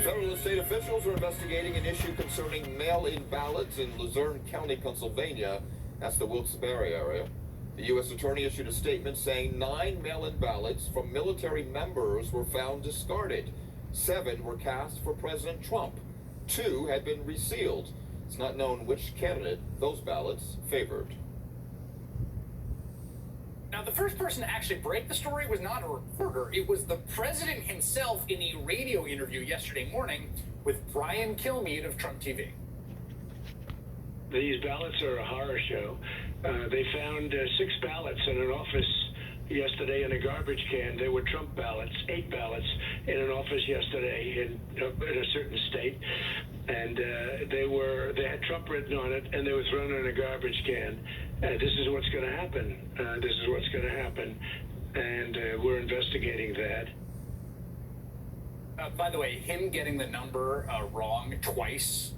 Federal and state officials are investigating an issue concerning mail-in ballots in Luzerne County, Pennsylvania. That's the Wilkes-Barre area. The U.S. Attorney issued a statement saying 9 mail-in ballots from military members were found discarded. 7 were cast for President Trump. 2 had been resealed. It's not known which candidate those ballots favored. Now, the first person to actually break the story was not a reporter. It was the president himself in a radio interview yesterday morning with Brian Kilmeade of Trump TV. These ballots are a horror show. They found 6 ballots in an office yesterday in a garbage can. They were Trump ballots, 8 ballots in an office yesterday in a certain state. And they had Trump written on it, and they were thrown in a garbage can. This is what's going to happen. This is what's going to happen. And we're investigating that. By the way, him getting the number wrong twice,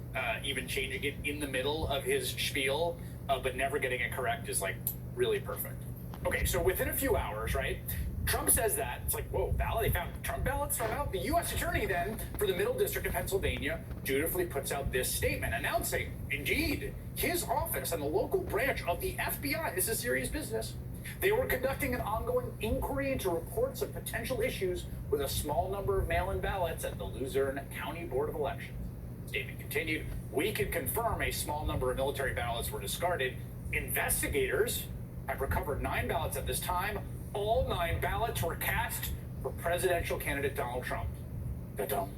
even changing it in the middle of his spiel, but never getting it correct is like really perfect. Okay, so within a few hours, right, Trump says that. It's like, whoa, they found Trump ballots thrown out. The U.S. Attorney then, for the Middle District of Pennsylvania, dutifully puts out this statement announcing, indeed, his office and the local branch of the FBI, this is serious business, they were conducting an ongoing inquiry into reports of potential issues with a small number of mail-in ballots at the Luzerne County Board of Elections. Statement continued, we can confirm a small number of military ballots were discarded. Investigators have recovered 9 ballots at this time. All 9 ballots were cast for presidential candidate Donald Trump. Ta-dum.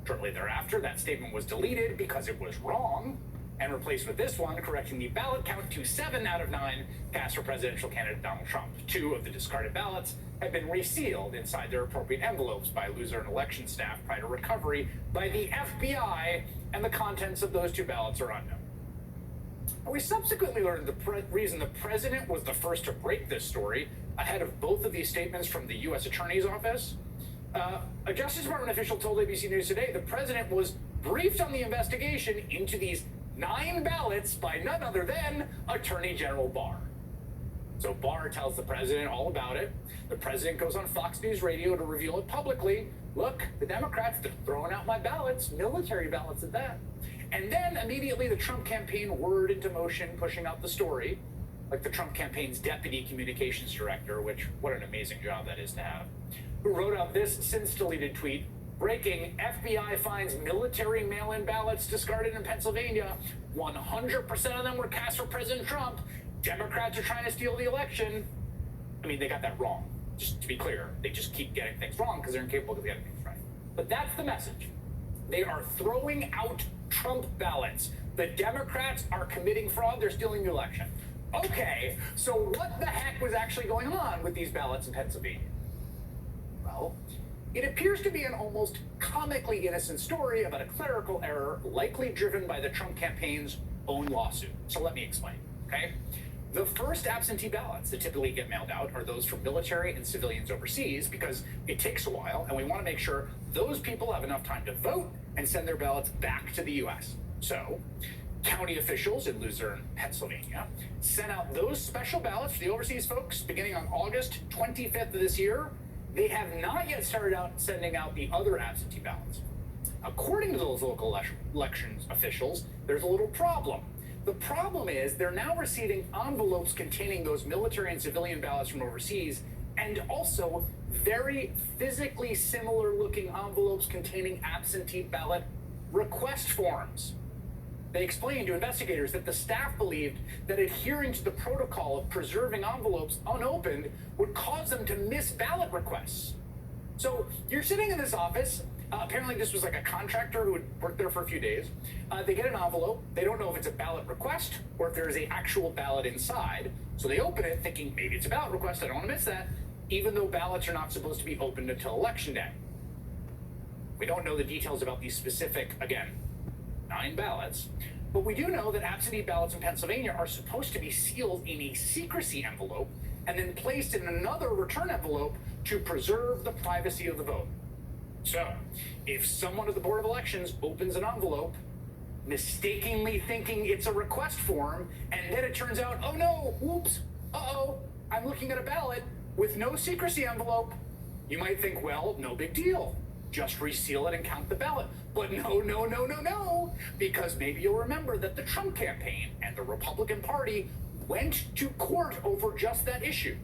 Shortly thereafter, that statement was deleted because it was wrong and replaced with this one, correcting the ballot count to 7 out of 9 cast for presidential candidate Donald Trump. 2 of the discarded ballots have been resealed inside their appropriate envelopes by Luzerne election staff prior to recovery by the FBI, and the contents of those 2 ballots are unknown. We subsequently learned the reason the president was the first to break this story ahead of both of these statements from the U.S. Attorney's Office. A Justice Department official told ABC News Today the president was briefed on the investigation into these 9 ballots by none other than Attorney General Barr. So Barr tells the president all about it. The president goes on Fox News Radio to reveal it publicly. Look, the Democrats, they're throwing out my ballots, military ballots at that. And then immediately the Trump campaign whirred into motion, pushing out the story, like the Trump campaign's deputy communications director, which, what an amazing job that is to have, who wrote out this since-deleted tweet, breaking, FBI finds military mail-in ballots discarded in Pennsylvania. 100% of them were cast for President Trump. Democrats are trying to steal the election. I mean, they got that wrong. Just to be clear, they just keep getting things wrong because they're incapable of getting things right. But that's the message. They are throwing out Trump ballots. The Democrats are committing fraud. They're stealing the election. Okay, so what the heck was actually going on with these ballots in Pennsylvania? Well, it appears to be an almost comically innocent story about a clerical error likely driven by the Trump campaign's own lawsuit. So let me explain, okay? The first absentee ballots that typically get mailed out are those from military and civilians overseas because it takes a while and we want to make sure those people have enough time to vote and send their ballots back to the U.S. So, county officials in Luzerne, Pennsylvania, sent out those special ballots for the overseas folks beginning on August 25th of this year. They have not yet started out sending out the other absentee ballots. According to those local elections officials, there's a little problem. The problem is they're now receiving envelopes containing those military and civilian ballots from overseas, and also very physically similar looking envelopes containing absentee ballot request forms. They explained to investigators that the staff believed that adhering to the protocol of preserving envelopes unopened would cause them to miss ballot requests. So you're sitting in this office. Apparently this was like a contractor who had worked there for a few days. They get an envelope. They don't know if it's a ballot request or if there is an actual ballot inside. So they open it thinking maybe it's a ballot request. I don't want to miss that, even though ballots are not supposed to be opened until Election Day. We don't know the details about these specific, again, 9 ballots, but we do know that absentee ballots in Pennsylvania are supposed to be sealed in a secrecy envelope and then placed in another return envelope to preserve the privacy of the vote. So, if someone at the Board of Elections opens an envelope, mistakenly thinking it's a request form, and then it turns out, oh no, whoops, I'm looking at a ballot with no secrecy envelope, you might think, well, no big deal. just reseal it and count the ballot. But no, because maybe you'll remember that the Trump campaign and the Republican Party went to court over just that issue,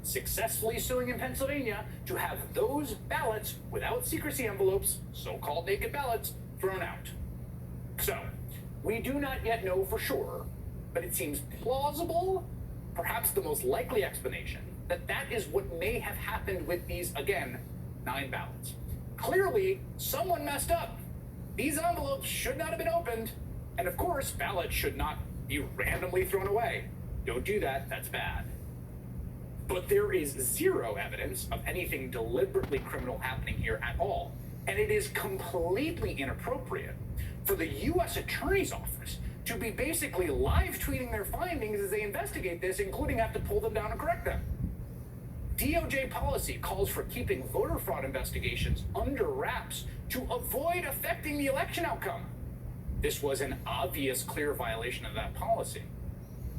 successfully suing in Pennsylvania to have those ballots without secrecy envelopes, so-called naked ballots, thrown out. So, we do not yet know for sure, but it seems plausible, perhaps the most likely explanation, that that is what may have happened with these, again, 9 ballots. Clearly, someone messed up. These envelopes should not have been opened, and of course, ballots should not be randomly thrown away. Don't do that, that's bad. But there is zero evidence of anything deliberately criminal happening here at all, and it is completely inappropriate for the U.S. Attorney's Office to be basically live tweeting their findings as they investigate this, including have to pull them down and correct them. DOJ policy calls for keeping voter fraud investigations under wraps to avoid affecting the election outcome. This was an obvious, clear violation of that policy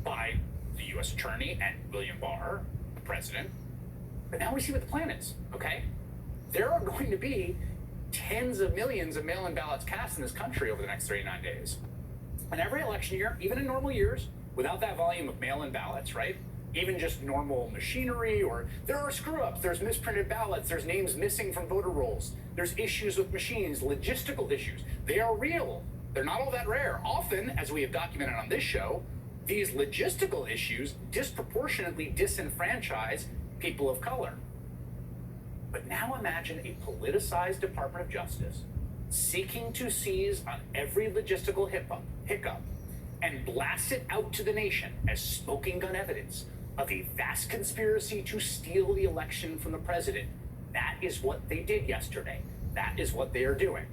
by the U.S. Attorney and William Barr, the president. But now we see what the plan is, okay? There are going to be tens of millions of mail-in ballots cast in this country over the next 39 days. And every election year, even in normal years, without that volume of mail-in ballots, right? Even just normal machinery, or there are screw-ups, there's misprinted ballots, there's names missing from voter rolls, there's issues with machines, logistical issues. They are real. They're not all that rare. Often, as we have documented on this show, these logistical issues disproportionately disenfranchise people of color. But now imagine a politicized Department of Justice seeking to seize on every logistical hiccup and blast it out to the nation as smoking gun evidence of a vast conspiracy to steal the election from the president. That is what they did yesterday. That is what they are doing.